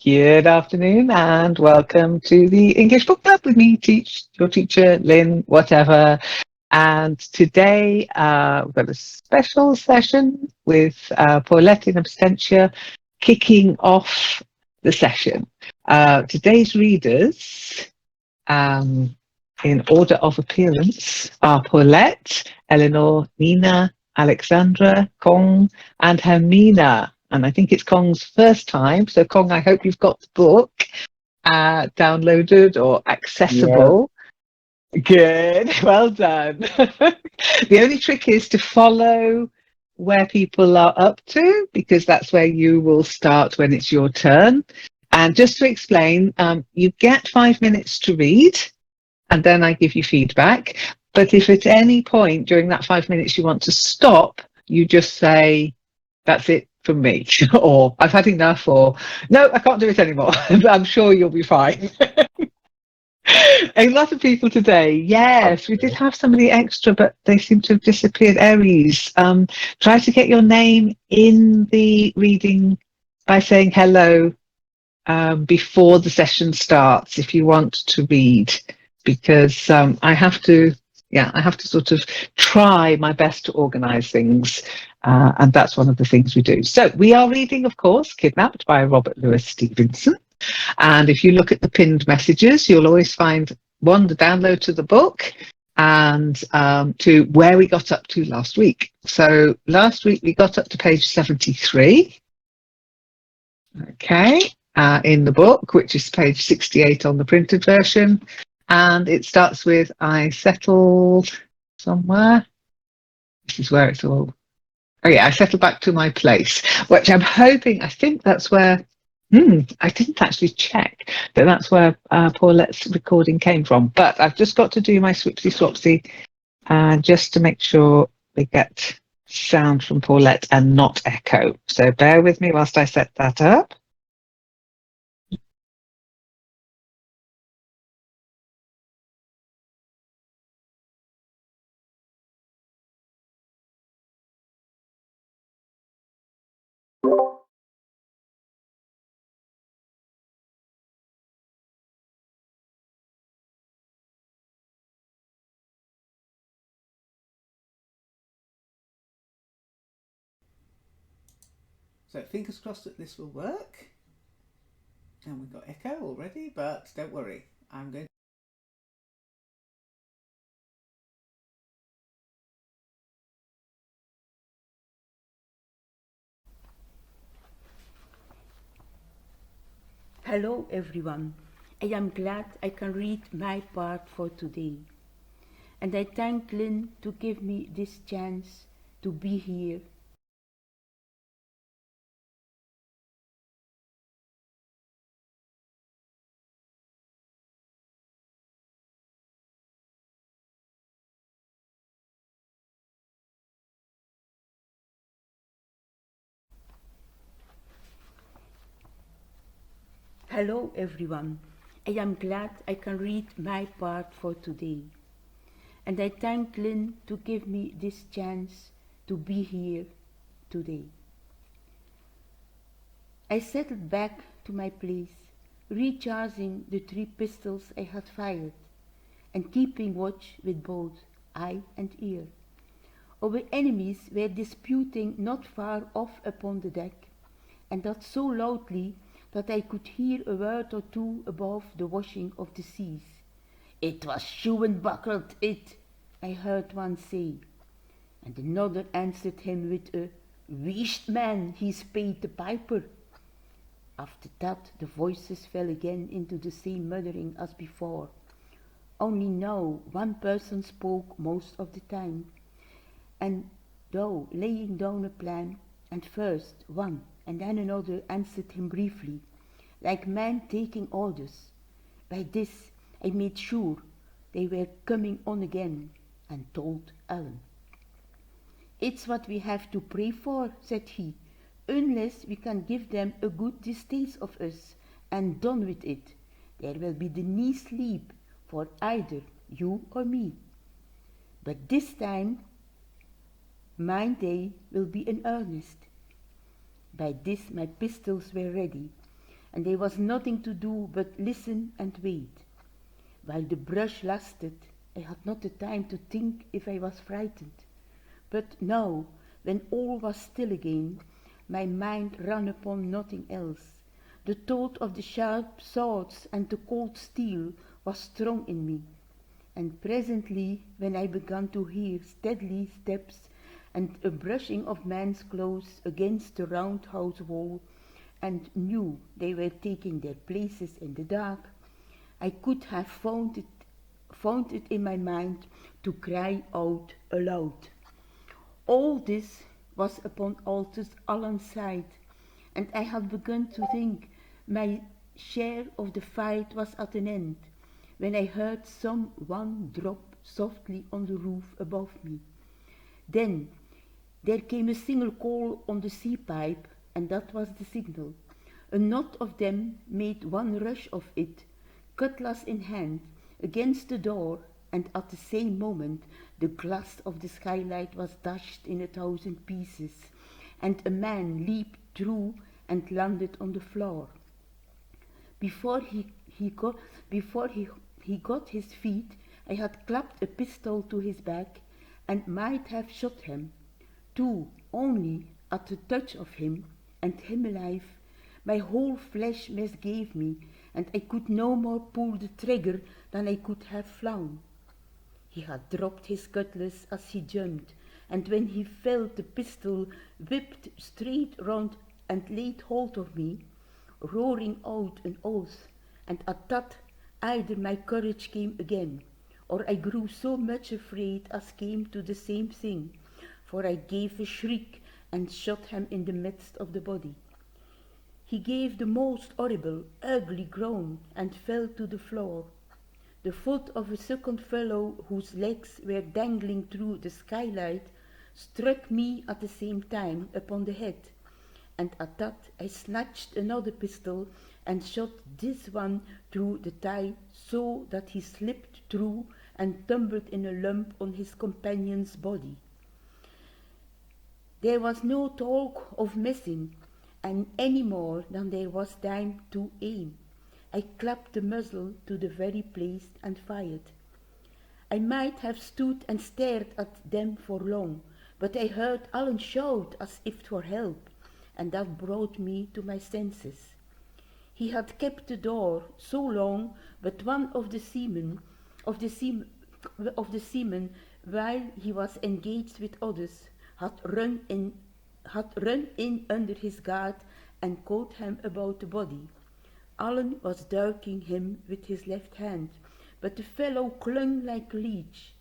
Good afternoon and welcome to the English Book Club with me, your teacher, Lynn, whatever. And today we've got a special session with Paulette in absentia kicking off the session. Today's readers, in order of appearance, are Paulette, Eleanor, Nina, Alexandra, Kong, and Hermina. And I think it's Kong's first time. So Kong, I hope you've got the book downloaded or Yeah. accessible. Good, well done. The only trick is to follow where people are up to, because that's where you will start when it's your turn. And just to explain, you get 5 minutes to read, and then I give you feedback. But if at any point during that 5 minutes you want to stop, you just say, that's it from me, or I've had enough, or no, I can't do it anymore. I'm sure you'll be fine. A lot of people today, yes, we did have somebody extra, but they seem to have disappeared. Aries, try to get your name in the reading by saying hello before the session starts if you want to read, because I have to sort of try my best to organize things, and that's one of the things we do. So we are reading, of course, Kidnapped by Robert Louis Stevenson. And if you look at the pinned messages, you'll always find one, the download to the book, and to where we got up to last week. So last week we got up to page 73. Okay. In the book, which is page 68 on the printed version. And it starts with, I settled somewhere. This is where it's all. Oh yeah, I settled back to my place, which I'm hoping, I think that's where, I didn't actually check that that's where Paulette's recording came from. But I've just got to do my swipsy swapsy just to make sure we get sound from Paulette and not echo. So bear with me whilst I set that up. So fingers crossed that this will work. And we've got echo already, but don't worry. I'm going. Hello everyone. I am glad I can read my part for today. And I thank Lynn to give me this chance to be here. Hello everyone. I am glad I can read my part for today. And I thank Lynn to give me this chance to be here today. I settled back to my place, recharging the 3 pistols I had fired, and keeping watch with both eye and ear. Our enemies were disputing not far off upon the deck, and that so loudly that I could hear a word or two above the washing of the seas. "It was shoebuckled, it," I heard one say, and another answered him with a "Wheesht man, he's paid the piper." After that the voices fell again into the same muttering as before, only now one person spoke most of the time, and though laying down a plan, and first one and then another answered him briefly, like men taking orders. By this I made sure they were coming on again, and told Ellen. "It's what we have to pray for," said he, "unless we can give them a good distaste of us, and done with it. There will be the knee sleep for either you or me. But this time mine day will be in earnest." By this my pistols were ready, and there was nothing to do but listen and wait. While the brush lasted, I had not the time to think if I was frightened. But now, when all was still again, my mind ran upon nothing else. The thought of the sharp swords and the cold steel was strong in me, and presently, when I began to hear steady steps and a brushing of men's clothes against the round house wall, and knew they were taking their places in the dark, I could have found it in my mind to cry out aloud. All this was upon Alan's side, and I had begun to think my share of the fight was at an end, when I heard some one drop softly on the roof above me. Then there came a single call on the sea pipe, and that was the signal. A knot of them made one rush of it, cutlass in hand, against the door, and at the same moment the glass of the skylight was dashed in 1,000 pieces, and a man leaped through and landed on the floor. Before he got his feet, I had clapped a pistol to his back, and might have shot him, too, only at the touch of him, and him alive, my whole flesh misgave me, and I could no more pull the trigger than I could have flown. He had dropped his cutlass as he jumped, and when he fell the pistol whipped straight round and laid hold of me, roaring out an oath, and at that either my courage came again, or I grew so much afraid as came to the same thing, for I gave a shriek and shot him in the midst of the body. He gave the most horrible, ugly groan and fell to the floor. The foot of a second fellow, whose legs were dangling through the skylight, struck me at the same time upon the head, and at that I snatched another pistol and shot this one through the thigh, so that he slipped through and tumbled in a lump on his companion's body. There was no talk of missing, and any more than there was time to aim. I clapped the muzzle to the very place and fired. I might have stood and stared at them for long, but I heard Alan shout as if for help, and that brought me to my senses. He had kept the door so long, but one of the seamen, while he was engaged with others, had run in under his guard and caught him about the body. Alan was dirking him with his left hand, but the fellow clung like a leech.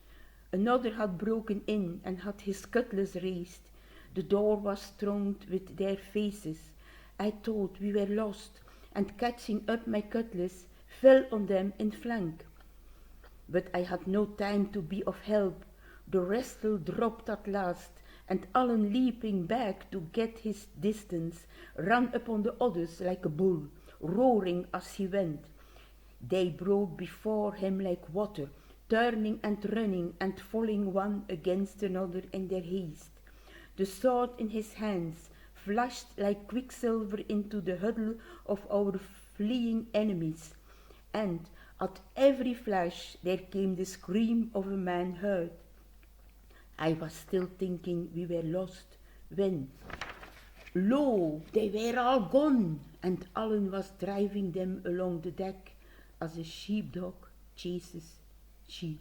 Another had broken in and had his cutlass raised. The door was thronged with their faces. I thought we were lost, and catching up my cutlass, fell on them in flank. But I had no time to be of help. The wrestle dropped at last, and Alan, leaping back to get his distance, ran upon the others like a bull, roaring as he went. They broke before him like water, turning and running and falling one against another in their haste. The sword in his hands flashed like quicksilver into the huddle of our fleeing enemies, and at every flash there came the scream of a man hurt. I was still thinking we were lost, when, lo, they were all gone, and Alan was driving them along the deck as a sheepdog chases sheep.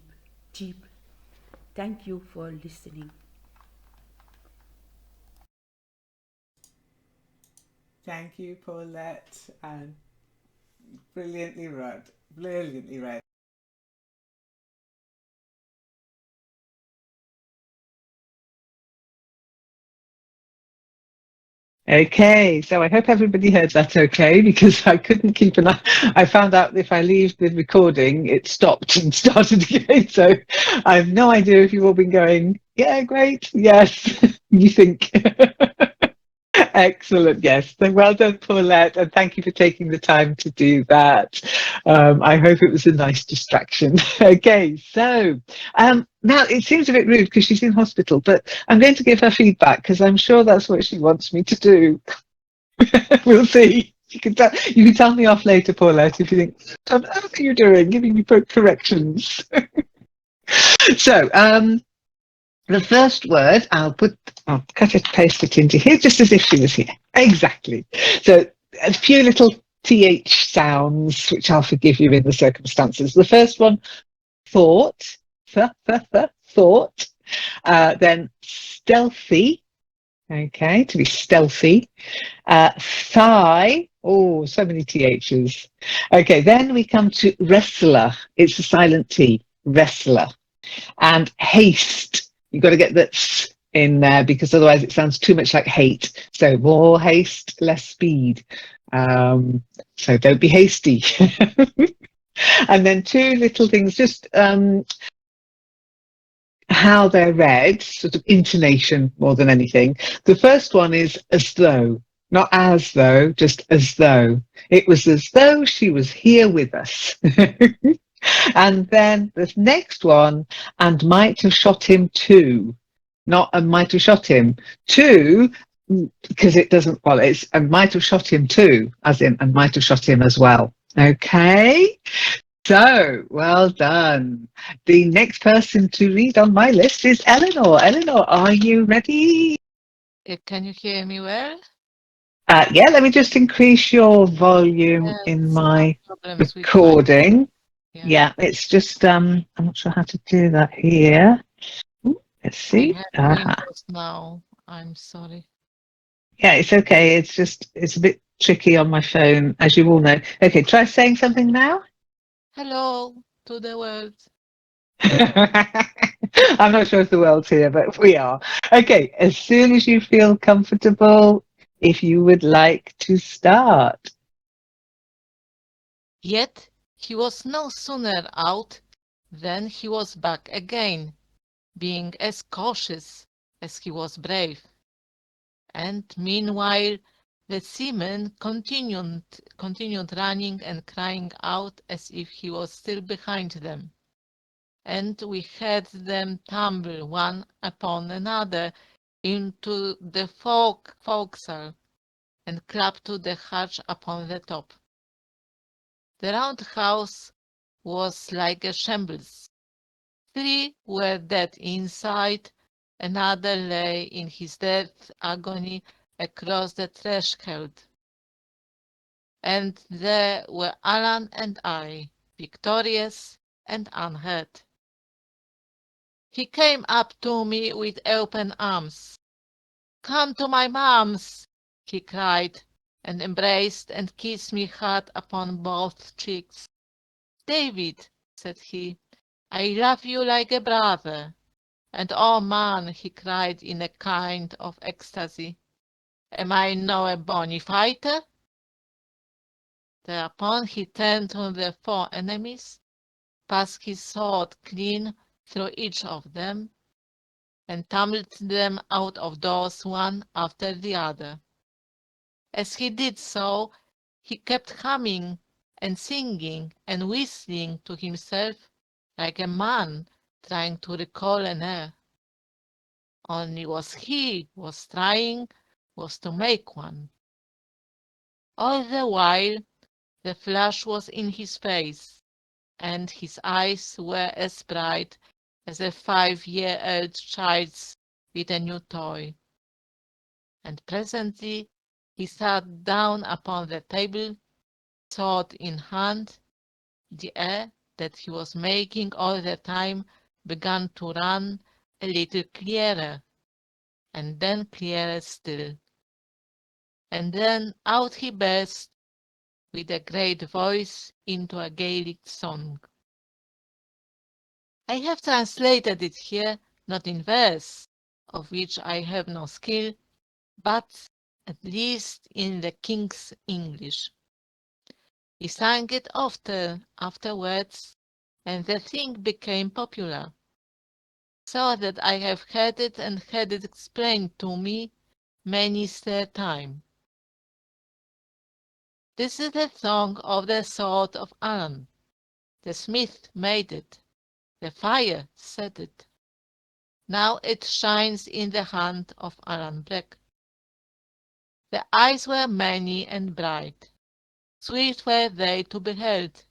Thank you for listening. Thank you, Paulette, and brilliantly read. Brilliantly read. Okay, so I hope everybody heard that okay, because I couldn't keep an eye. I found out if I leave the recording, it stopped and started again. So I have no idea if you've all been going, yeah, great, yes, you think. Excellent, yes. So well done, Paulette, and thank you for taking the time to do that. I hope it was a nice distraction. Okay, so now it seems a bit rude because she's in hospital, but I'm going to give her feedback because I'm sure that's what she wants me to do. We'll see. You can tell me off later, Paulette, if you think, what on earth are you doing, giving me corrections? So, the first word, I'll cut it, paste it into here, just as if she was here. Exactly. So, a few little TH sounds, which I'll forgive you in the circumstances. The first one, thought, thought. Then stealthy, okay, to be stealthy. Thigh, oh, so many THs. Okay, then we come to wrestler. It's a silent T, wrestler. And haste. You've got to get the s in there because otherwise it sounds too much like hate. So more haste, less speed. So don't be hasty. And then two little things, just how they're read, sort of intonation more than anything. The first one is as though, not as though, just as though. It was as though she was here with us. And then the next one, and might have shot him too. Not and might have shot him too, because it doesn't, well, it's and might have shot him too, as in and might have shot him as well. Okay, so well done. The next person to read on my list is Eleanor. Eleanor, are you ready? Can you hear me well? Yeah, let me just increase your volume in Yes, my no problems with my recording. yeah. Yeah, it's just I'm not sure how to do that here. Ooh, let's I see. have Windows now. I'm sorry. Yeah, it's okay. It's a bit tricky on my phone, as you all know. Okay, try saying something now. Hello to the world. I'm not sure if the world's here, but we are. Okay, as soon as you feel comfortable, if you would like to start. Yet he was no sooner out than he was back again, being as cautious as he was brave. And meanwhile the seaman continued running and crying out as if he was still behind them. And we heard them tumble one upon another into the forecastle and clap to the hatch upon the top. The roundhouse was like a shambles. 3 were dead inside, another lay in his death agony across the threshold. And there were Alan and I, victorious and unhurt. He came up to me with open arms. "Come to my mum's," he cried, and embraced and kissed me hard upon both cheeks. "David," said he, "I love you like a brother." And "Oh, man," he cried in a kind of ecstasy, "am I no a bonny fighter?" Thereupon he turned to the 4 enemies, passed his sword clean through each of them, and tumbled them out of doors one after the other. As he did so, he kept humming and singing and whistling to himself like a man trying to recall an air. Only what he was trying was to make one. All the while the flush was in his face, and his eyes were as bright as a 5-year-old child's with a new toy. And presently he sat down upon the table, sword in hand. The air that he was making all the time began to run a little clearer, and then clearer still. And then out he burst with a great voice into a Gaelic song. I have translated it here, not in verse, of which I have no skill, but at least in the king's English. He sang it often afterwards, and the thing became popular, so that I have heard it and had it explained to me many's the time. This is the song of the sword of Alan. The smith made it, the fire set it. Now it shines in the hand of Alan Black. The eyes were many and bright, Swift were they to be held.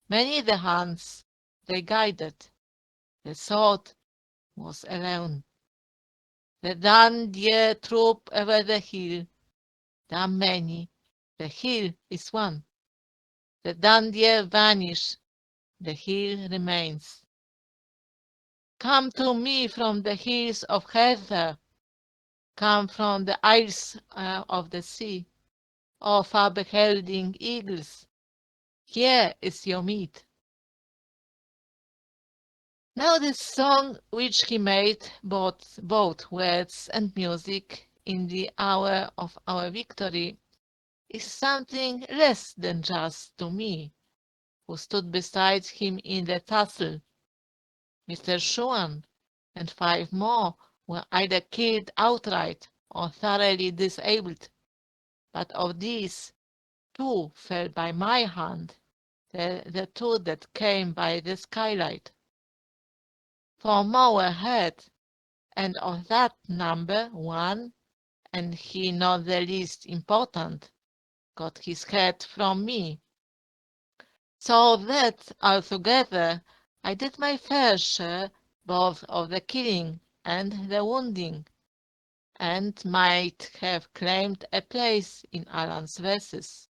Many the hands they guided. The sword was alone. The dandy troop over the hill. There are many. The hill is one. The dandy vanish. The hill remains. Come to me from the hills of heather. Come from the isles of the sea. O far beholding eagles. Here is your meat. Now this song which he made, both words and music, in the hour of our victory, is something less than just to me, who stood beside him in the tussle. Mr. Schuan and 5 more were either killed outright or thoroughly disabled, but of these 2 fell by my hand, the 2 that came by the skylight. 4 more were hurt, and of that number 1, and he not the least important, got his head from me. So that altogether I did my fair share both of the killing and the wounding, and might have claimed a place in Alan's verses.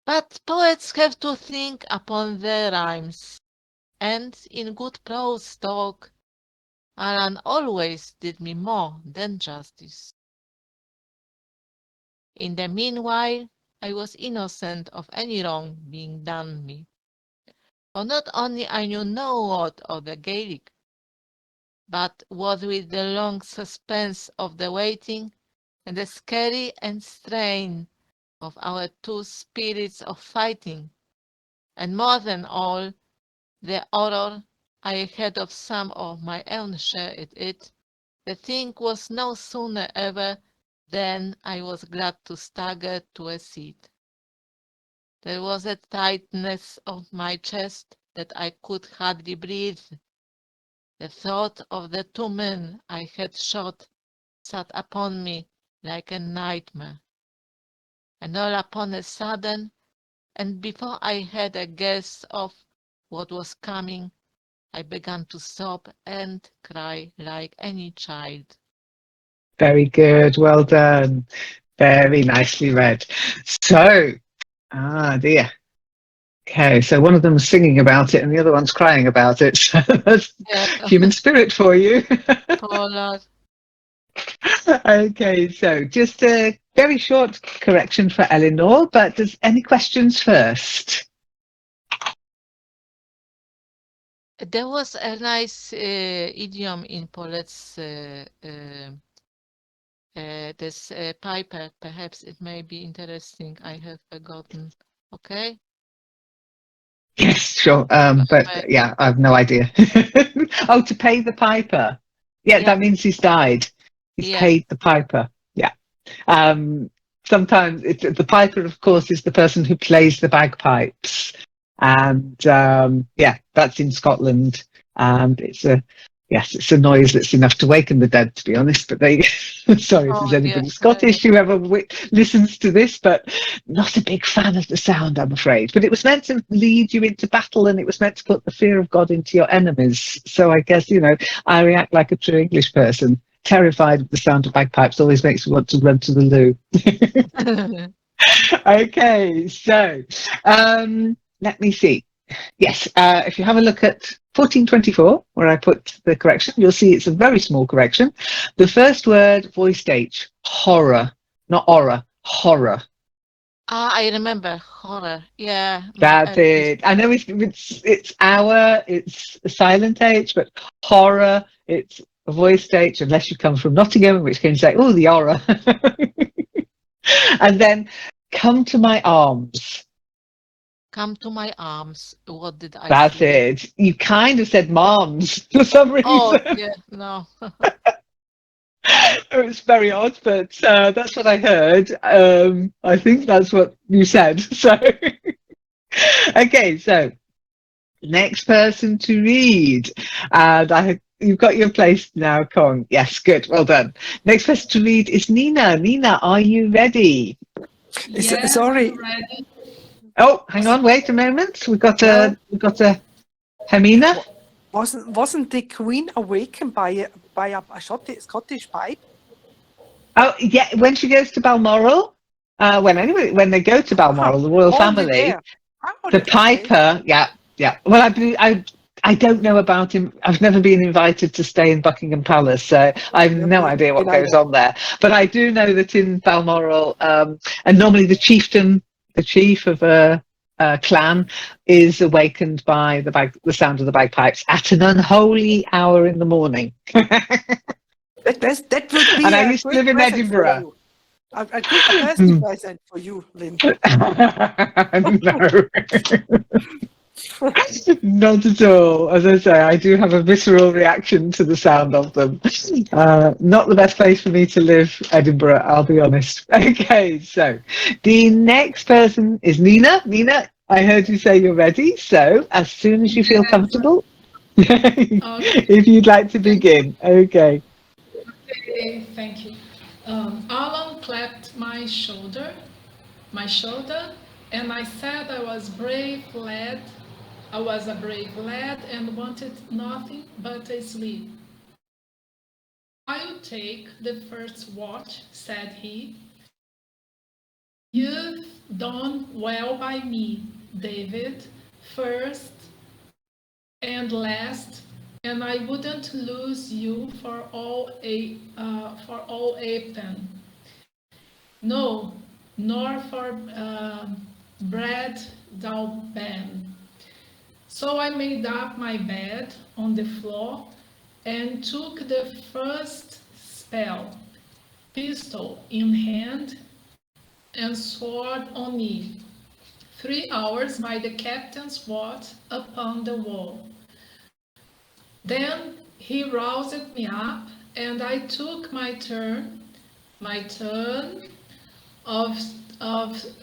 But poets have to think upon their rhymes, and in good prose talk Alan always did me more than justice. In the meanwhile, I was innocent of any wrong being done me. For not only I knew no word of the Gaelic, but what with the long suspense of the waiting, and the scary and strain of our 2 spirits of fighting, and more than all, the horror I had of some of my own share in it, the thing was no sooner over than I was glad to stagger to a seat. There was a tightness of my chest that I could hardly breathe. The thought of the 2 men I had shot sat upon me like a nightmare. And all upon a sudden, and before I had a guess of what was coming, I began to sob and cry like any child. Very good. Well done. Very nicely read. So, dear. Okay, so one of them's singing about it and the other one's crying about it. So that's human spirit for you. Poor lad. Okay, so just a very short correction for Eleanor, but does any questions first? There was a nice idiom in Polet's this piper. Perhaps it may be interesting. I have forgotten. Okay. Yes, sure. But yeah, I have no idea. Oh, to pay the piper. Yeah, that means he's died. He's paid the piper. Yeah. Sometimes the piper, of course, is the person who plays the bagpipes. And yeah, that's in Scotland. And it's a noise that's enough to waken the dead, to be honest. But they, sorry if there's anybody Scottish who ever listens to this, but not a big fan of the sound, I'm afraid. But it was meant to lead you into battle, and it was meant to put the fear of God into your enemies. So I guess, I react like a true English person. Terrified of the sound of bagpipes always makes me want to run to the loo. Okay, so let me see. Yes, if you have a look at 1424, where I put the correction, you'll see it's a very small correction. The first word, voiced H, horror, not aura, horror. I remember horror. Yeah. That's it. I know it's hour, it's a silent H, but horror, it's a voiced H, unless you come from Nottingham, in which case you say, oh, the horror. And then come to my arms. Come to my arms. What did I That's say? it. You kind of said moms for some reason. Oh, yeah, no. It was very odd, but that's what I heard. I think that's what you said. So, okay, so next person to read. And you've got your place now, Kong. Yes, good. Well done. Next person to read is Nina. Nina, are you ready? Yes, sorry. I'm ready. Oh, hang on, wait a moment. We've got a Hermina. Wasn't the Queen awakened by a Scottish pipe? Oh, yeah. When she goes to Balmoral, when they go to Balmoral, the royal Only family, there. the Okay. piper. Yeah. Well, I don't know about him. I've never been invited to stay in Buckingham Palace, so I have no idea what goes on there. But I do know that in Balmoral, and normally the chief of a clan, is awakened by the sound of the bagpipes at an unholy hour in the morning. That would be And I a used to great live in present for Edinburgh. you. A birthday present for you, Lynn. No. Not at all. As I say, I do have a visceral reaction to the sound of them. Not the best place for me to live, Edinburgh, I'll be honest. Okay, so the next person is Nina. Nina, I heard you say you're ready, so as soon as you feel Yes. comfortable, Okay. if you'd like to begin. Okay. Okay, thank you. Alan clapped my shoulder, and I said I was brave lad. I was a brave lad and wanted nothing but a sleep. I'll take the first watch, said he. You've done well by me, David, first and last, and I wouldn't lose you for all a pen. No, nor for Brad Dalban. So I made up my bed on the floor and took the first spell, pistol in hand and sword on me. 3 hours by the captain's watch upon the wall. Then he roused me up, and I took my turn of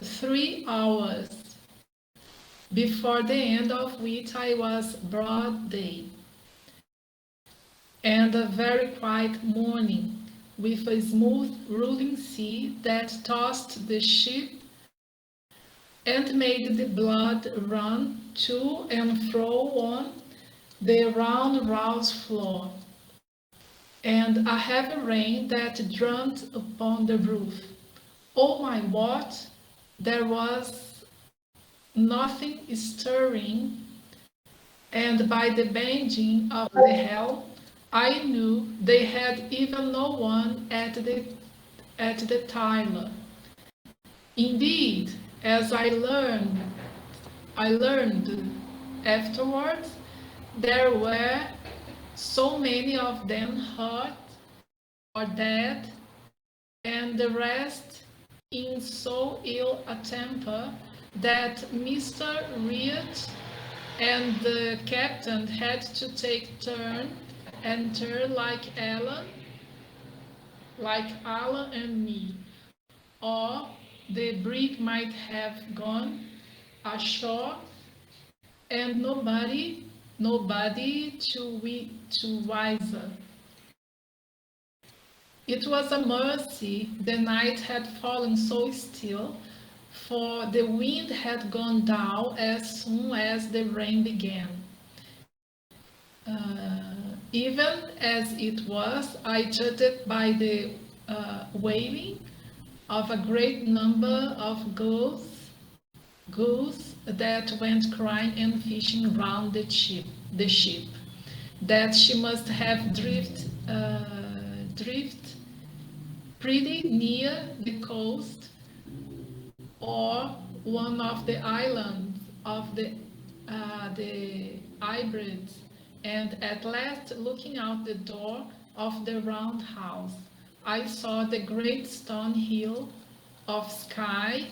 3 hours, before the end of which I was broad day, and a very quiet morning, with a smooth rolling sea that tossed the ship and made the blood run to and fro on the round rouse floor, and a heavy rain that drummed upon the roof. Oh my watch, there was nothing stirring, and by the banging of the helm, I knew they had even no one at the tiller. Indeed, as I learned afterwards, there were so many of them hurt or dead, and the rest in so ill a temper that Mr. Reed and the captain had to take turn enter like Alan and me, or the brig might have gone ashore, and nobody to wiser. It was a mercy the night had fallen so still, for the wind had gone down as soon as the rain began. Even as it was, I judged by the wailing of a great number of gulls that went crying and fishing round the ship, that she must have drift pretty near the coast, or one of the islands of the Hebrides, and at last, looking out the door of the round house, I saw the great stone hill of sky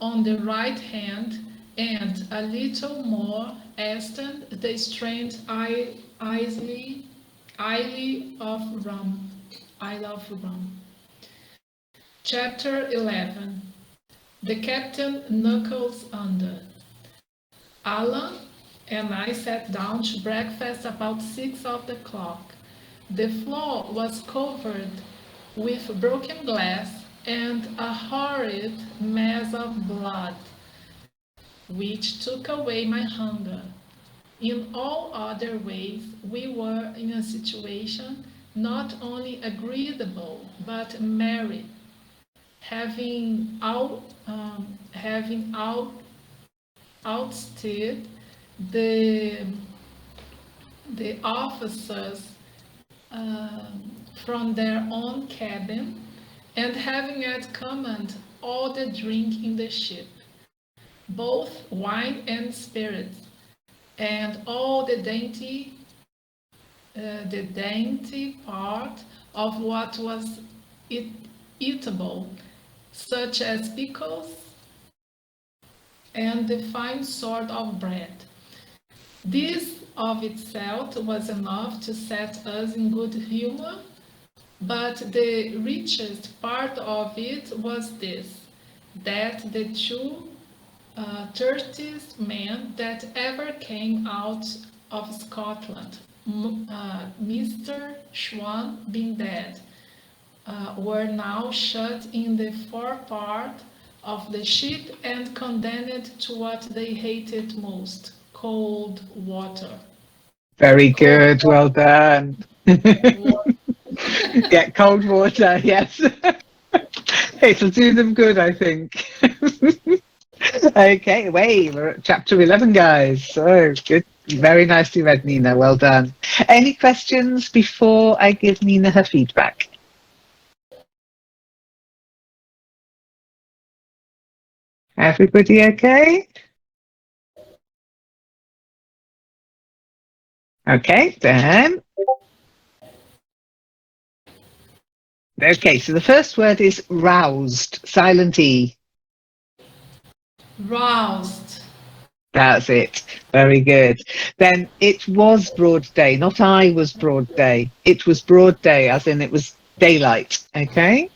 on the right hand, and a little more eastern the strange isle of Rum. Isle of Rum. Chapter 11. The captain knuckles under. Alan and I sat down to breakfast about 6 of the clock. The floor was covered with broken glass, and a horrid mess of blood, which took away my hunger. In all other ways, we were in a situation not only agreeable but merry, having outsteered the officers from their own cabin, and having at command all the drink in the ship, both wine and spirits, and all the dainty part of what was eatable, such as pickles and the fine sort of bread. This of itself was enough to set us in good humor, but the richest part of it was this, that the two thirstiest men that ever came out of Scotland, Mr. Schwan being dead, were now shut in the forepart of the ship and condemned to what they hated most, cold water. Very good. Well done. Get cold water. Yes. It'll do them good, I think. Okay, we're at chapter 11, guys. So good. Very nicely read, Nina. Well done. Any questions before I give Nina her feedback? Everybody okay? Okay, then. Okay, so the first word is roused, silent E. Roused. That's it. Very good. Then it was broad day, not I was broad day. It was broad day, as in it was daylight. Okay?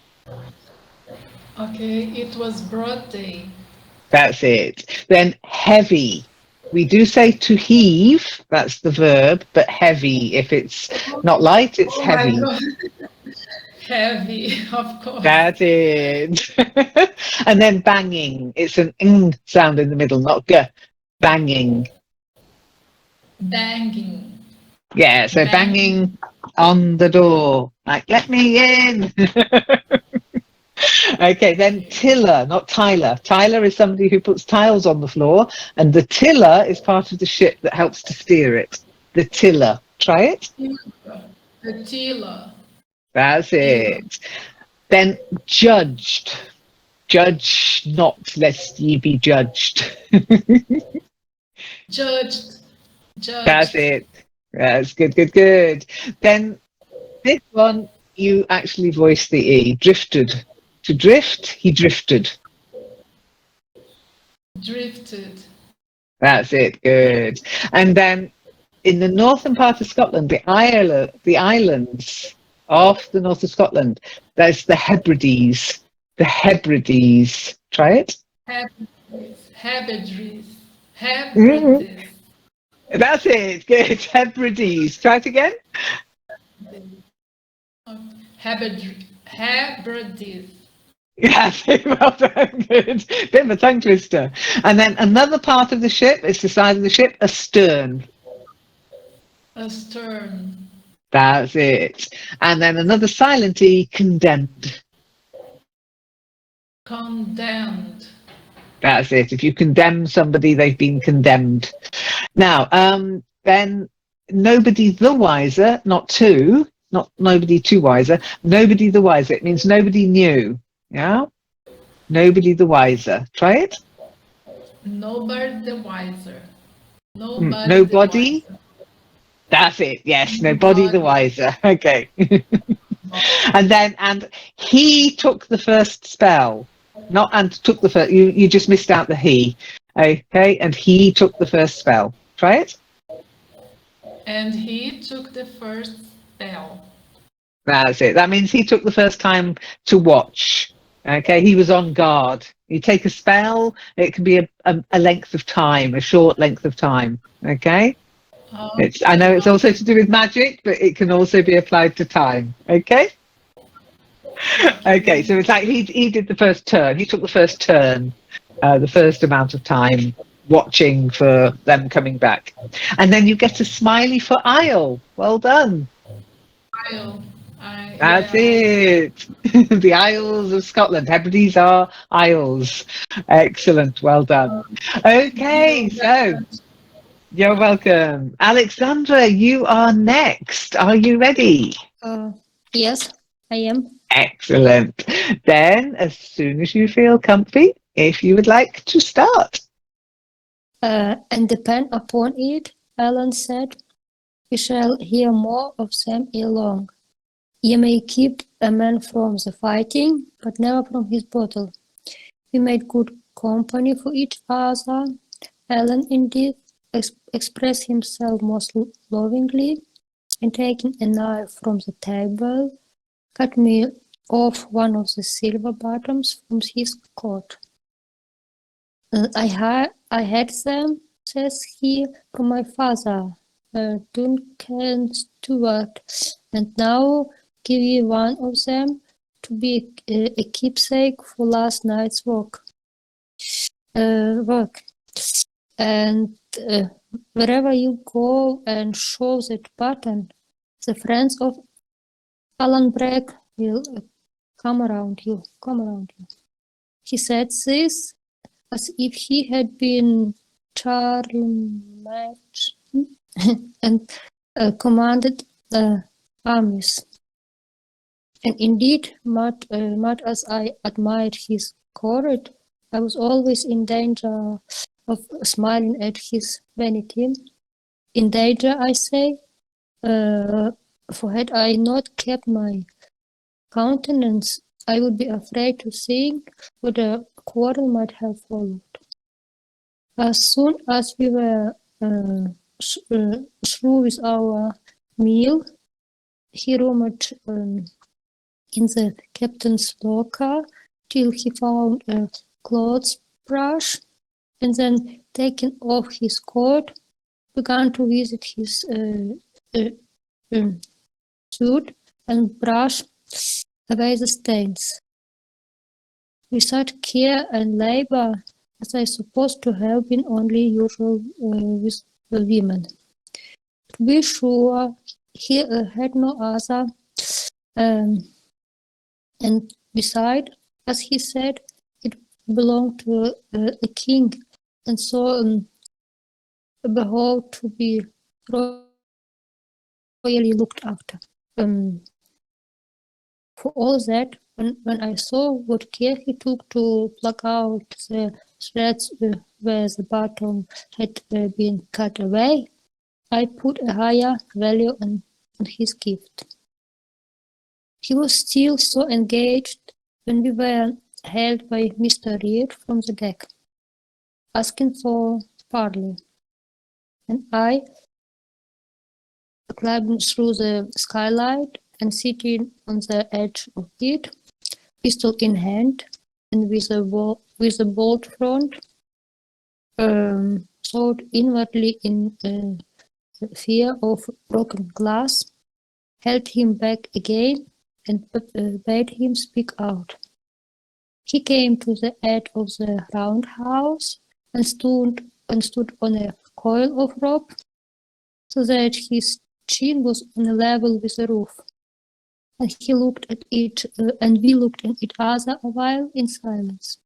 Okay, it was broad day. That's it. Then heavy. We do say to heave, that's the verb, but heavy. If it's not light, it's heavy. My God. Heavy, of course. That's it. And then banging. It's an ng sound in the middle, not g. Banging. Banging. Yeah, so banging on the door. Like, let me in. Okay, then tiller, not tiler. Tiler is somebody who puts tiles on the floor, and the tiller is part of the ship that helps to steer it. The tiller. Try it. The tiller. That's it. Then judged. Judge not, lest ye be judged. Judged. That's it. That's good, good, good. Then this one, you actually voice the E. Drifted. To drift, he drifted. Drifted. That's it. Good. And then in the northern part of Scotland, the islands off the north of Scotland, there's the Hebrides. The Hebrides. Try it. Hebrides. Hebrides. That's it. Good. Hebrides. Try it again. Hebrides. Yes, well done. Good. Bit of a tongue twister. And then another part of the ship, it's the side of the ship, astern. Astern. That's it. And then another silent E, condemned. Condemned. That's it. If you condemn somebody, they've been condemned. Now, then nobody the wiser, not two, not nobody too wiser, nobody the wiser. It means nobody knew. Yeah? Nobody the wiser. Try it. Nobody the wiser. Nobody. Nobody. The wiser. That's it. Yes, nobody the wiser. Okay. and he took the first spell. Not and took the first. You just missed out the he. Okay, and he took the first spell. Try it. And he took the first spell. That's it. That means he took the first time to watch. Okay, he was on guard. You take a spell, it can be a length of time, a short length of time. Okay? I know it's also to do with magic, but it can also be applied to time. Okay? Okay, so it's like he did the first turn. He took the first turn, the first amount of time watching for them coming back. And then you get a smiley for Isle. Well done. Isle. That's Yeah. it. The Isles of Scotland. Hebrides are Isles. Excellent. Well done. Okay, so you're welcome. Alexandra, you are next. Are you ready? Yes, I am. Excellent. Then, as soon as you feel comfy, if you would like to start. And depend upon it, Alan said, we shall hear more of them ere long. Ye may keep a man from the fighting, but never from his bottle. We made good company for each other. Alan indeed expressed himself most lovingly, and taking a knife from the table, cut me off one of the silver buttons from his coat. I had them, says he, from my father, Duncan Stewart, and now give ye one of them to be a keepsake for last night's work. And wherever you go and show that button, the friends of Alan Bragg will come around you. He said this as if he had been Charlemagne and commanded armies. And indeed, much as I admired his courage, I was always in danger of smiling at his vanity. In danger, I say, for had I not kept my countenance, I would be afraid to think what a quarrel might have followed. As soon as we were through with our meal, he roamed in the captain's locker till he found a clothes brush, and then, taking off his coat, began to visit his suit and brush away the stains. With such care and labor as I suppose to have been only usual with the women. To be sure, he had no other, and beside, as he said, it belonged to a king, and so behoved to be royally looked after. For all that, when I saw what care he took to pluck out the threads where the bottom had been cut away, I put a higher value on his gift. He was still so engaged when we were hailed by Mr. Reed from the deck, asking for parley, and I, climbing through the skylight and sitting on the edge of it, pistol in hand and with a bolt front, thought inwardly in fear of broken glass, held him back again and bade him speak out. He came to the edge of the roundhouse and stood on a coil of rope, so that his chin was on a level with the roof. And he looked at it, and we looked at each other a while in silence.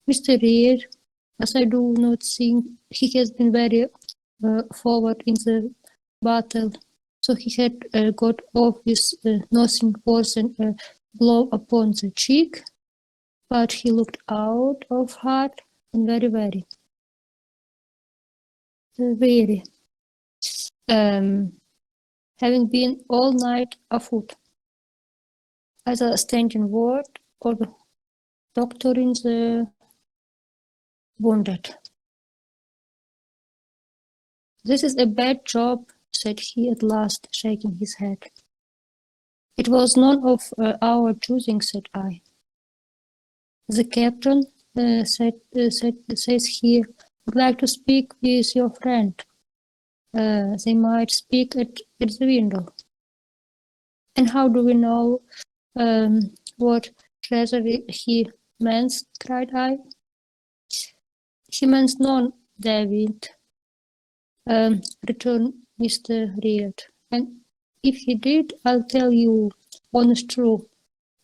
Mr. Reed, as I do not think he has been very forward in the battle, so he had got off with nothing worse than a blow upon the cheek, but he looked out of heart and very weary, having been all night afoot, either standing ward or the doctoring the wounded. This is a bad job, said he at last, shaking his head. It was none of our choosing, said I. The captain, says he, would like to speak with your friend. They might speak at the window. And how do we know what treasury he means, cried I. He means none, David, returned Mr. Reed. And if he did, I'll tell you, honest truth,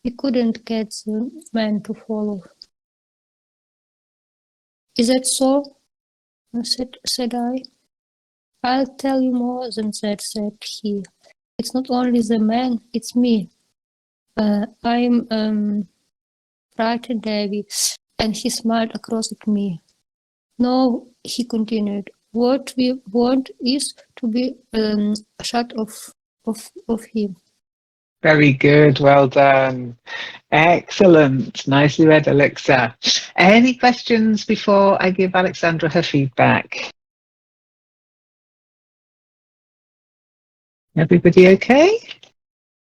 we couldn't get the man to follow. Is that so? said I. I'll tell you more than that, said he. It's not only the man, it's me. I'm frightened, Davy, and he smiled across at me. No, he continued, what we want is to be shut of him. Very good. Well done. Excellent. Nicely read, Alexa. Any questions before I give Alexandra her feedback? Everybody okay?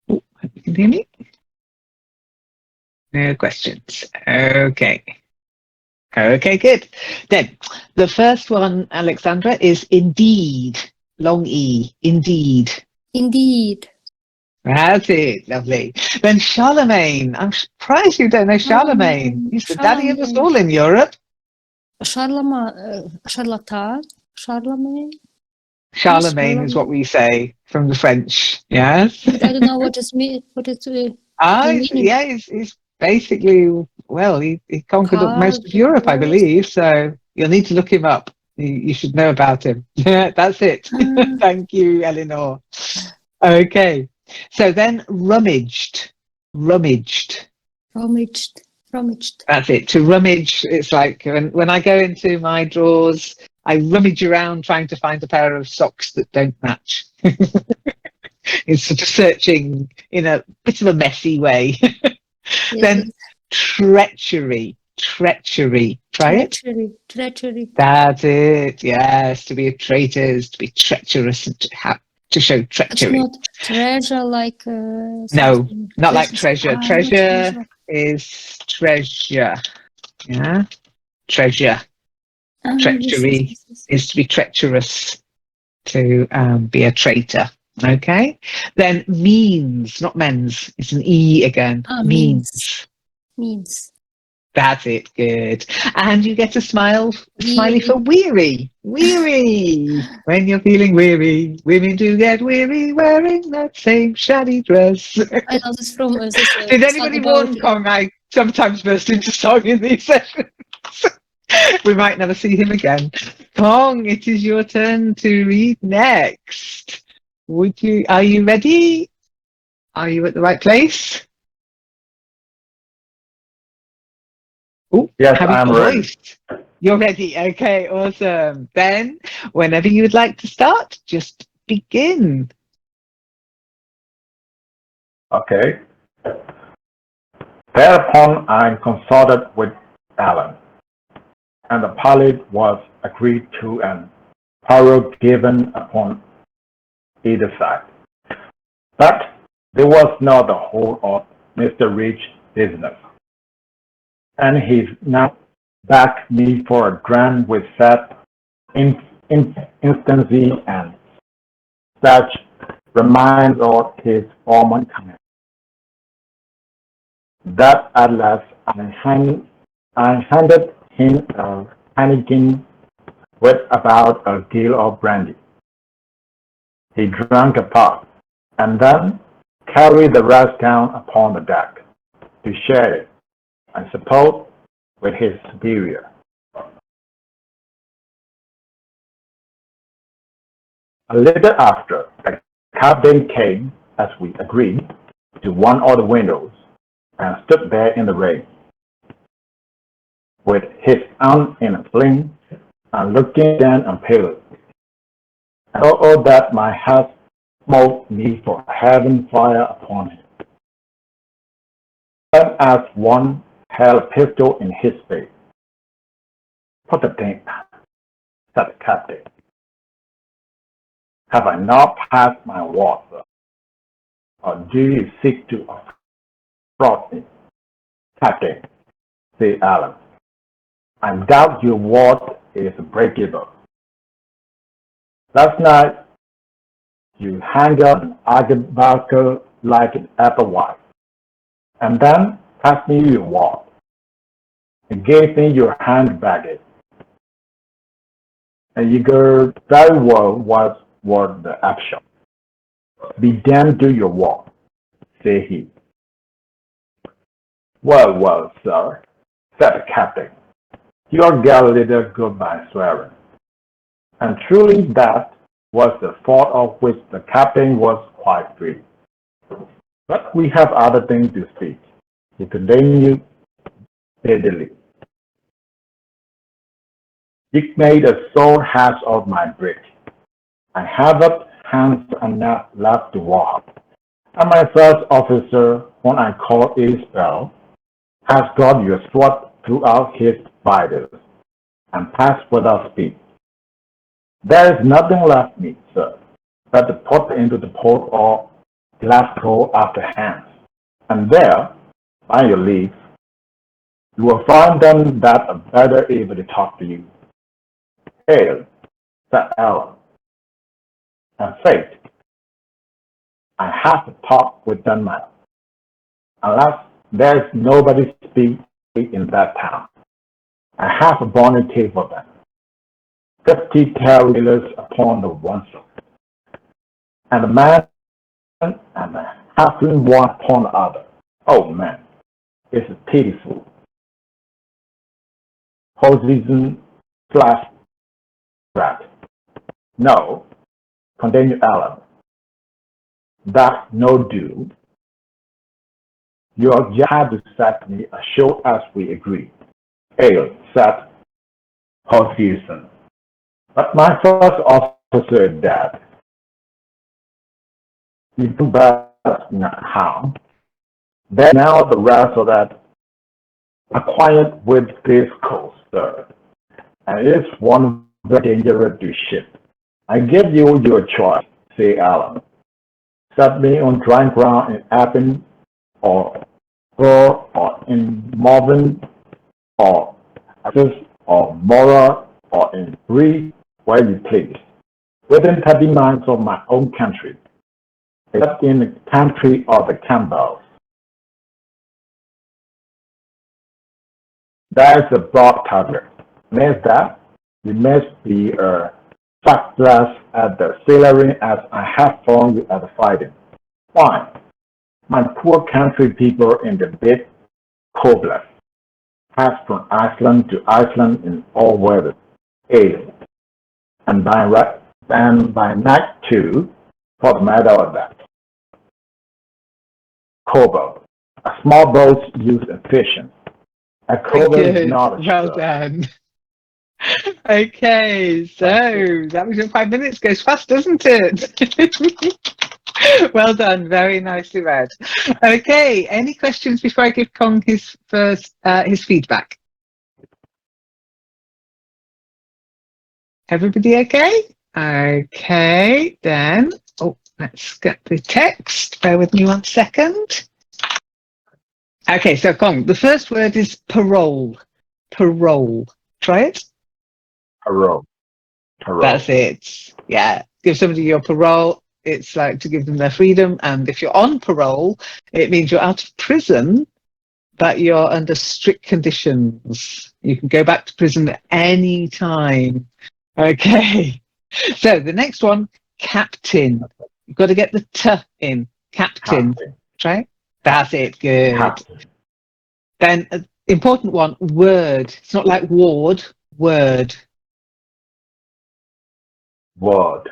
Oh, hope you can hear me. No questions. Okay. Okay, good. Then the first one, Alexandra, is indeed. Long E. Indeed. Indeed. That's it. Lovely. Then Charlemagne. I'm surprised you don't know Charlemagne. He's the daddy of us all in Europe. Charlemagne. Charlemagne is what we say from the French. Yes. But I don't know what it means. He's basically, well, he conquered up most of Europe, I believe. So you'll need to look him up. You should know about him. Yeah, that's it. Thank you, Eleanor. Okay. So then rummaged. Rummaged. That's it. To rummage, it's like when I go into my drawers, I rummage around trying to find a pair of socks that don't match. It's sort of searching in a bit of a messy way. Then treachery. Try it. Treachery. That's it. Yes, to be a traitor is to be treacherous and to show treachery. It's not treasure like. No, not like treasure. Treasure is treasure. Yeah, treasure. Treachery is to be treacherous, to be a traitor. Okay. Then means, not men's. It's an E again. Means. That's it. Good. And you get a smiley for weary. Weary. When you're feeling weary, women do get weary wearing that same shabby dress. I know this from. Did anybody warn Kong I sometimes burst into song in these sessions? We might never see him again. Kong, it is your turn to read next. Are you ready? Are you at the right place? Oh, yes, I'm ready. You're ready. Okay, awesome. Then, whenever you would like to start, just begin. Okay. Thereupon I consulted with Alan, and the pilot was agreed to and parole given upon either side. But there was not the whole of Mr. Reed's business, and he's now backed me for a dram with that instancy and such reminds of his former comment. That at last I handed him a pannikin with about a gill of brandy. He drank a pot, and then carried the rest down upon the deck to share it, I suppose, with his superior. A little after, the captain came, as we agreed, to one of the windows, and stood there in the rain, with his arm in a sling, and looking down and pale. And all that my heart smote me for having fire upon him. But as one held a pistol in his face. Put the thing back, said the captain. Have I not passed my word, sir? Or do you seek to fraud me? Captain, said Alan, I doubt your word is breakable. Last night, you hung up an argument like an apple wife, and then Pass me your wallet, and gave me your hand baggage. And you go very well was the upshot. Be damned to your walk, said he. Well, well, sir, said the captain, your gal leader good by swearing. And truly that was the fault of which the captain was quite free. But we have other things to speak, he continued steadily. Dick made a sore hash of my brick. I haven't hands enough left to walk, and my first officer, when I call his bell, has got your sword throughout his vitals and passed without speech. There is nothing left me, sir, but to put into the port or Glasgow after hands, and there, by your leave, you will find them that are better able to talk to you. Hail, said Alan, and faith, I have to talk with them now, unless there is nobody to speak in that town. I have a bonnet for them, 50 tailors upon the one side, and a man and a halfling one upon the other. Oh man, it's pitiful. Whole flash rat. No, continued Alan. That's no do. You just had to set me ashore as we agreed. Ale, said Stevenson. But my first officer is dead. You do better how. Then now the rest of that acquired with this coast, sir. And it's one very dangerous to ship. I give you your choice, say Alan. Set me on dry ground in Athens or Gore or in Morven or Athens or Mora or in Greece, where you please, within 30 miles of my own country, except in the country of the Campbells. That is a broad target. Means that you must be a first class at the sailoring as I have found you at the fighting. Fine. My poor country people in the big Koblenz pass from Iceland to Iceland in all weather, and by night too, for the matter of that. Kobo, a small boat used in fishing. A kobo is not a well ship. done. Okay, so that was your 5 minutes. Goes fast, doesn't it? Well done, very nicely read. Okay, any questions before I give Kong his first his feedback? Everybody okay? Okay, then. Oh, let's get the text. Bear with me 1 second. Okay, so Kong, the first word is parole. Parole. Try it. Parole. Parole. That's it. Yeah. Give somebody your parole. It's like to give them their freedom. And if you're on parole, it means you're out of prison, but you're under strict conditions. You can go back to prison at any time. Okay. So the next one, captain. You've got to get the T in. Captain. Right? That's it. Good. Captain. Then important one, word. It's not like ward. Word. Word.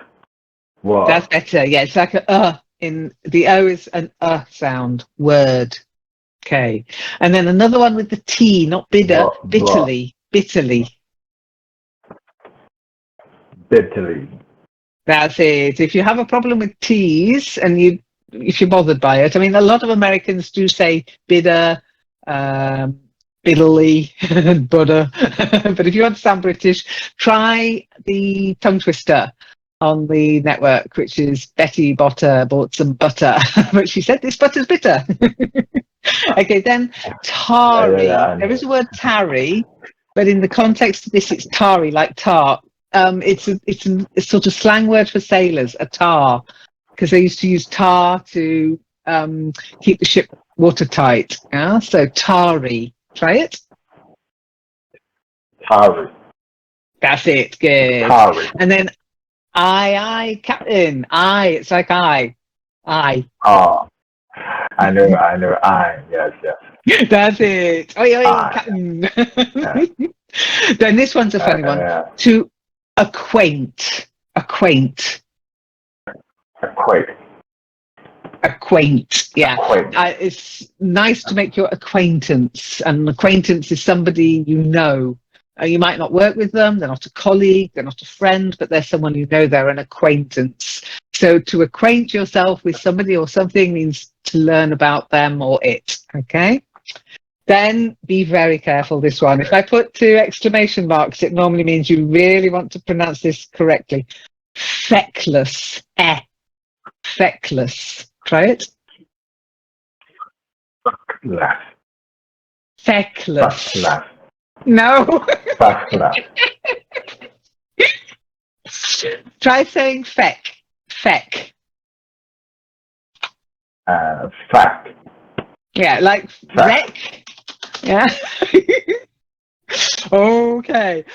Word. That's better. Yeah, it's like a in the O is an sound. Word. Okay. And then another one with the T, not bitter. Bitterly. Bitterly. Bitterly. That's it. If you have a problem with T's and if you're bothered by it, I mean, a lot of Americans do say bitter, bitterly, and butter. But if you want to sound British, try the tongue twister on the network, which is Betty Botter bought some butter, but she said this butter's bitter. Okay, then tarry. There is a word tarry, but in the context of this, it's tarry, like tar. It's a sort of slang word for sailors, a tar, because they used to use tar to keep the ship watertight. Yeah, so tarry. Try it. Tarry. That's it. Good. Tarry. And then I, Captain. It's like I. Oh, I know. Yes. That's it. Oi, I. Captain. Yeah. Then this one's a funny one. To acquaint. Acquaint. Acquaint. Yeah. Acquaint. It's nice to make your acquaintance. And an acquaintance is somebody you know. You might not work with them. They're not a colleague. They're not a friend, but they're someone you know. They're an acquaintance. So to acquaint yourself with somebody or something means to learn about them or it. Okay. Then be very careful, this one. If I put 2 exclamation marks, it normally means you really want to pronounce this correctly. Feckless. Feckless. Try it. Feckless. No. Try saying feck. Feck. Fact. Yeah, like wreck. Yeah. Okay.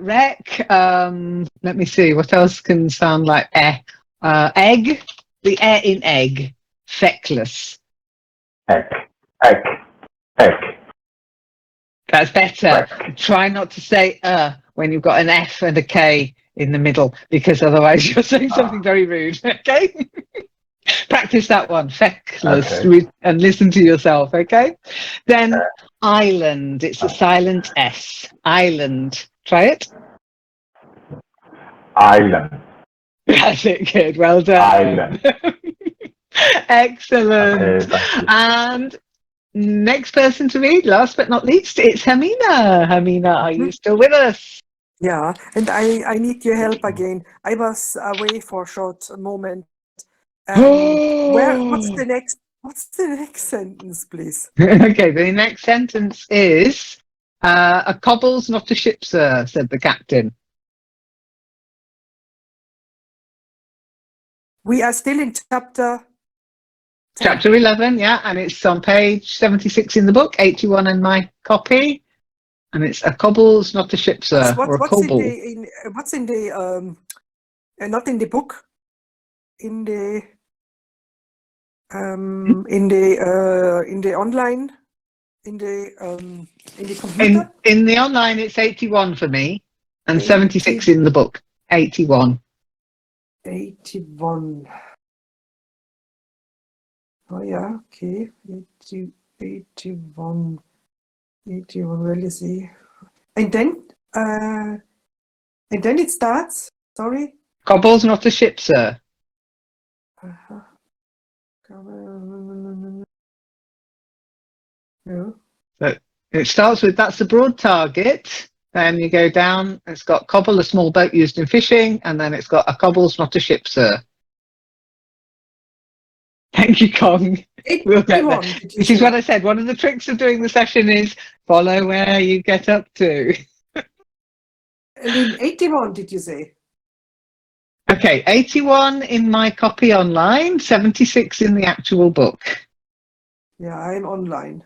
Wreck. Let me see. What else can sound like egg? The in egg. Feckless. Egg. That's better. Feck. Try not to say when you've got an F and a K in the middle, because otherwise you're saying something very rude. Okay. Practice that one. Feckless. Okay. And listen to yourself. Okay. Then island. It's a silent S. Island. Try it. Island. That's it. Good. Well done. Island. Excellent. Okay, thank you. And next person to read, last but not least, it's Hermina. Hermina, are you still with us? Yeah, and I need your help again. I was away for a short moment. What's the next sentence, please? Okay, the next sentence is a cobble's not a ship, sir, said the captain. We are still in chapter 10. Chapter 11, yeah, and it's on page 76 in the book, 81 in my copy, and it's a cobble's not a ship, sir, or a cobble. What's in the not in the book, in the online, in the computer? In the online, it's 81 for me, and 76 in the book. 81. 81. Oh yeah, okay. 81. 81. Really see. And then it starts. Sorry. Cobble's not a ship, sir. No. So it starts with that's the broad target. Then you go down. It's got cobble, a small boat used in fishing, and then it's got a cobble's not a ship, sir. Thank you, Kong. We'll get there. This is what I said. One of the tricks of doing the session is follow where you get up to. And in 81, did you say? Okay, 81 in my copy online, 76 in the actual book. Yeah, I'm online.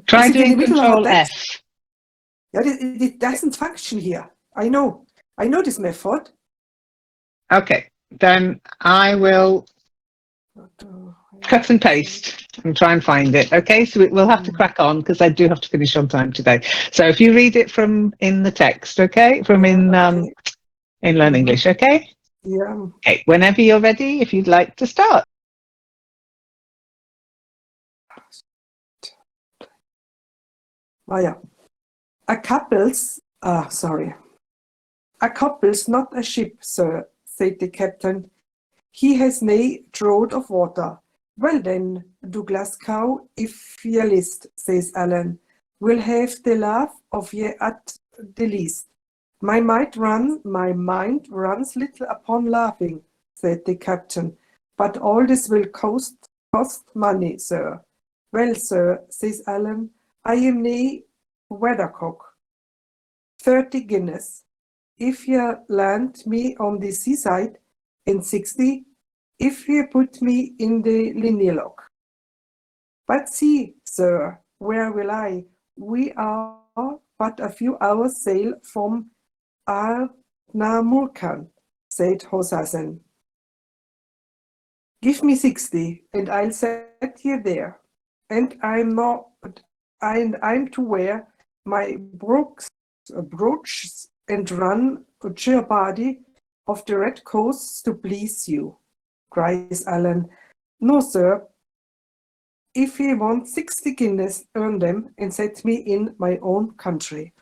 Try doing Control F. Yeah, it doesn't function here. I know this method. Okay, then I will cut and paste and try and find it. Okay, so we'll have to crack on because I do have to finish on time today. So if you read it from in the text, okay, from in Learn English, okay? Yeah. Okay, whenever you're ready, if you'd like to start. Oh yeah. A couple's not a ship, sir, said the captain. He has nae draught of water. Well then, Douglas Cow, if ye list, says Alan, we'll have the laugh of ye at the least. My mind runs little upon laughing, said the captain, but all this will cost money, sir. Well, sir, says Alan, I am nae weathercock. 30 guineas. If ye land me on the seaside, and 60 if ye put me in the linealog. But see, sir, where will I? We are but a few hours' sail from Arnamurkan, said Hosasen. Give me 60, and I'll set ye there. And I'm to wear my brooches and run a jeopardy of the red coasts to please you, cries Allen. No, sir. If ye want 60 guineas, earn them and set me in my own country.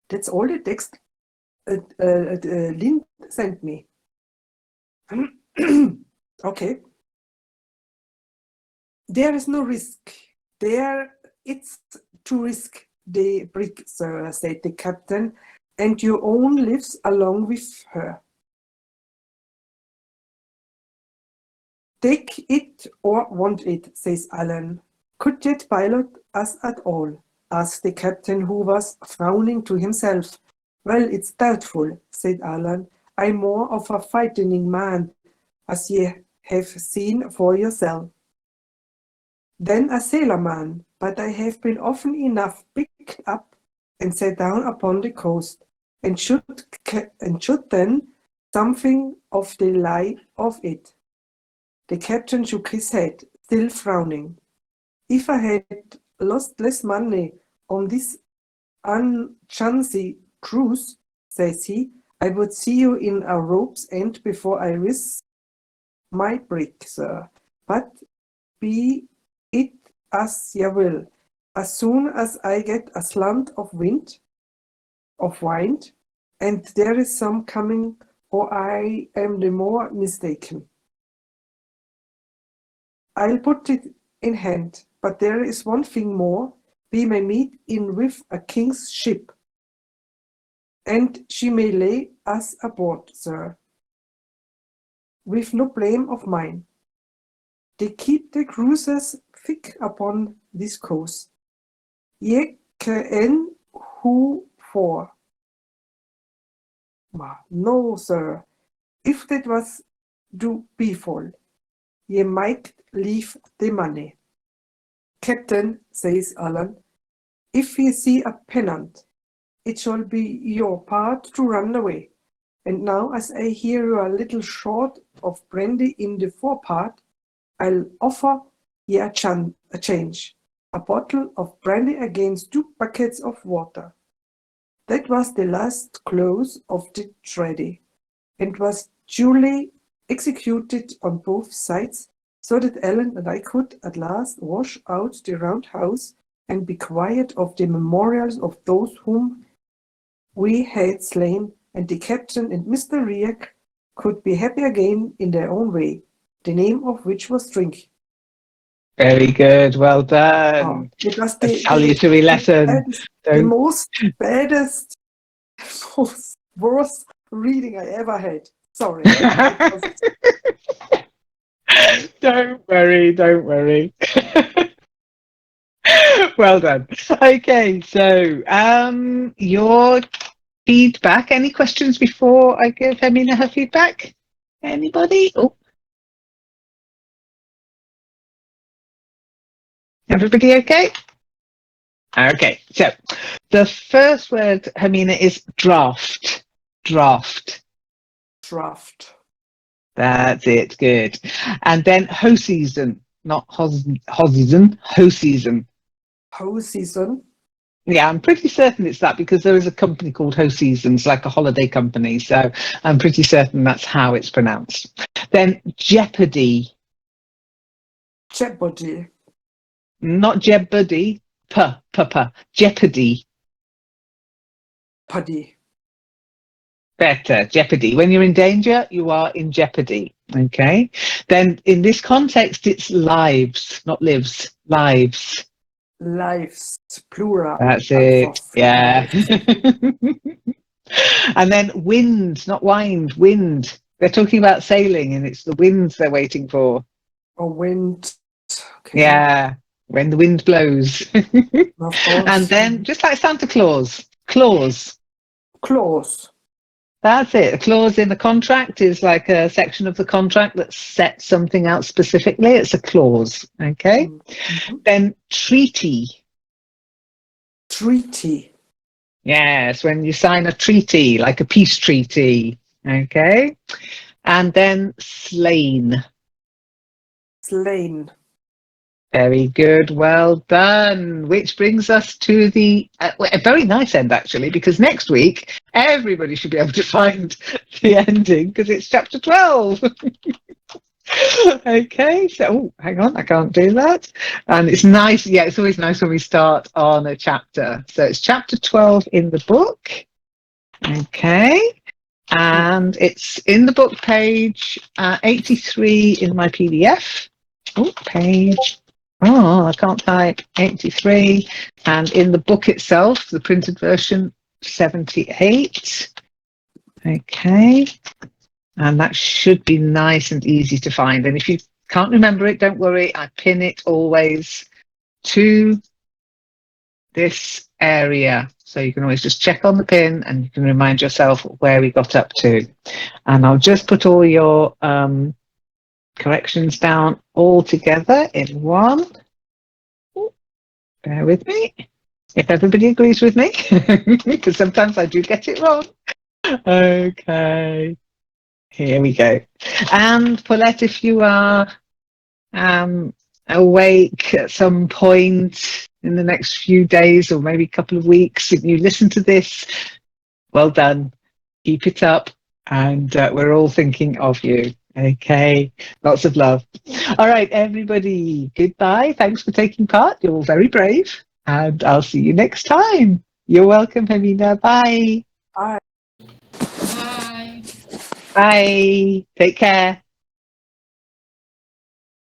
That's all the text Lind sent me. Okay. There is no risk. It's to risk the brig, sir, said the captain, and your own lives along with her. Take it or want it, says Allen. Could that pilot us at all? Asked the captain, who was frowning to himself. Well, it's doubtful, said Allen. I'm more of a fighting man, as ye have seen for yourself, than a sailor man, but I have been often enough picked up and set down upon the coast, and should then something of the lie of it. The captain shook his head, still frowning. If I had lost less money on this unchancy cruise, says he, I would see you in a rope's end before I risk my brig, sir. But be it as ye will. As soon as I get a slant of wind, and there is some coming, or I am the more mistaken, I'll put it in hand. But there is one thing more. We may meet in with a king's ship, and she may lay us aboard, sir, with no blame of mine. They keep the cruisers thick upon this coast. Ye ken who for? No, sir. If that was to befall, ye might leave the money. Captain, says Allen, if ye see a pennant, it shall be your part to run away. And now, as I hear you are a little short of brandy in the forepart, I'll offer ye a change, a bottle of brandy against 2 buckets of water. That was the last close of the treaty, and was duly executed on both sides, so that Ellen and I could at last wash out the round house and be quiet of the memorials of those whom we had slain, and the captain and Mr. Riek could be happy again in their own way, the name of which was drink. Very good. Well done. It was A salutary lesson. the most baddest, most worst reading I ever had. Sorry. Don't worry. Well done. Okay, so your feedback. Any questions before I give Hermina her feedback? Anybody? Oh. Everybody okay? Okay, so the first word, Hermina, is draft. Draft. That's it, good. And then hoseason, not hoseason, hoseason. Hoseason? Yeah, I'm pretty certain it's that because there is a company called Hoseasons, like a holiday company. So I'm pretty certain that's how it's pronounced. Then jeopardy. Jeopardy. Not jeopardy. Jeopardy. Paddy. Better, jeopardy. When you're in danger, you are in jeopardy. Okay. Then in this context, it's lives, not lives. Lives. Lives, plural. That's it. Yeah. And then wind, not wind, wind. They're talking about sailing, and it's the winds they're waiting for. Wind. Okay. Yeah, when the wind blows. Of course. And then, just like Santa Claus, claws. Claws. That's it. A clause in the contract is like a section of the contract that sets something out specifically. It's a clause. Okay. Mhm. Then treaty. Treaty. Yes, when you sign a treaty, like a peace treaty. Okay. And then slain. Slain. Very good. Well done. Which brings us to the a very nice end, actually, because next week everybody should be able to find the ending because it's chapter 12. Okay, so hang on, I can't do that. And it's nice. Yeah, it's always nice when we start on a chapter. So it's chapter 12 in the book. Okay. And it's in the book, page 83 in my PDF. Oh, page. Oh, I can't type 83. And in the book itself, the printed version, 78. Okay. And that should be nice and easy to find. And if you can't remember it, don't worry. I pin it always to this area. So you can always just check on the pin and you can remind yourself where we got up to. And I'll just put all your corrections down all together in one. Bear with me. If everybody agrees with me, because sometimes I do get it wrong. Okay. Here we go. And Paulette, if you are awake at some point in the next few days or maybe a couple of weeks, if you listen to this, well done. Keep it up. And we're all thinking of you. Okay. Lots of love. All right, everybody. Goodbye. Thanks for taking part. You're all very brave. And I'll see you next time. You're welcome, Hermina. Bye. Bye. Bye. Bye. Take care.